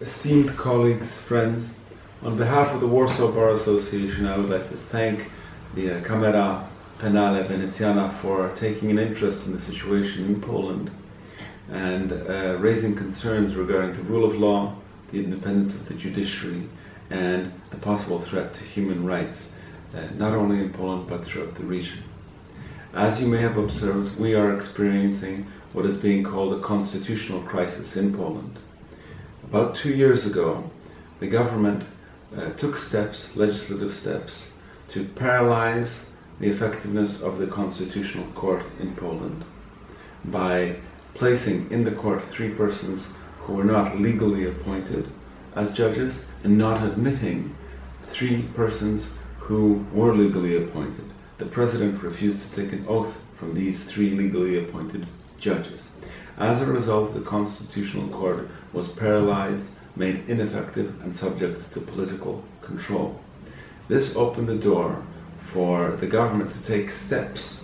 Esteemed colleagues, friends, on behalf of the Warsaw Bar Association, I would like to thank the Camera Penale Veneziana for taking an interest in the situation in Poland and raising concerns regarding the rule of law, the independence of the judiciary, and the possible threat to human rights, not only in Poland but throughout the region. As you may have observed, we are experiencing what is being called a constitutional crisis in Poland. About 2 years ago, the government took steps, legislative steps, to paralyze the effectiveness of the Constitutional Court in Poland by placing in the court 3 persons who were not legally appointed as judges and not admitting 3 persons who were legally appointed. The President refused to take an oath from these 3 legally appointed judges. As a result, the Constitutional Court was paralyzed, made ineffective, and subject to political control. This opened the door for the government to take steps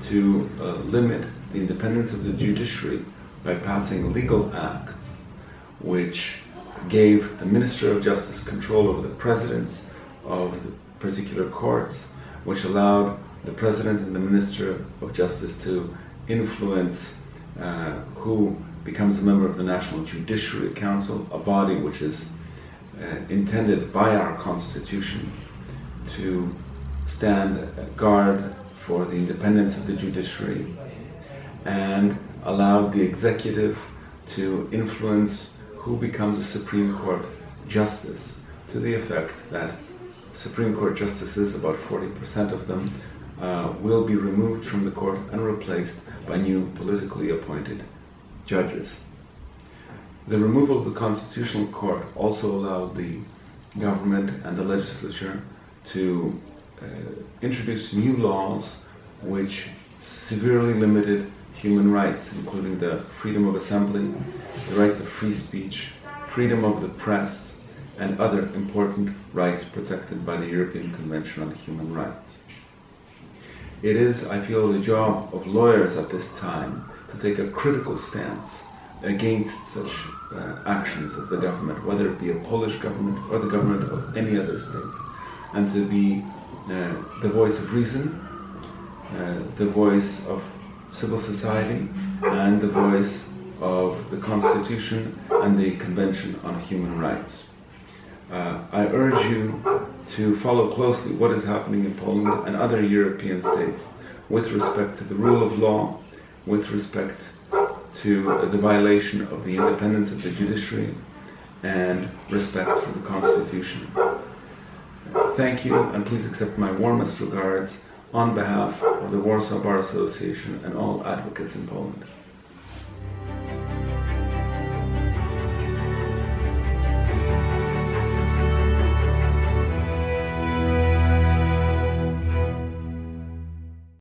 to limit the independence of the judiciary by passing legal acts which gave the Minister of Justice control over the presidents of the particular courts, which allowed the President and the Minister of Justice to influence who becomes a member of the National Judiciary Council, a body which is intended by our Constitution to stand guard for the independence of the judiciary, and allowed the executive to influence who becomes a Supreme Court justice, to the effect that Supreme Court justices, about 40% of them, will be removed from the court and replaced by new politically appointed judges. The removal of the Constitutional Court also allowed the government and the legislature to introduce new laws which severely limited human rights, including the freedom of assembly, the rights of free speech, freedom of the press, and other important rights protected by the European Convention on Human Rights. It is, I feel, the job of lawyers at this time to take a critical stance against such actions of the government, whether it be a Polish government or the government of any other state, and to be the voice of reason, the voice of civil society, and the voice of the Constitution and the Convention on Human Rights. I urge you to follow closely what is happening in Poland and other European states with respect to the rule of law, with respect to the violation of the independence of the judiciary, and respect for the Constitution. Thank you, and please accept my warmest regards on behalf of the Warsaw Bar Association and all advocates in Poland.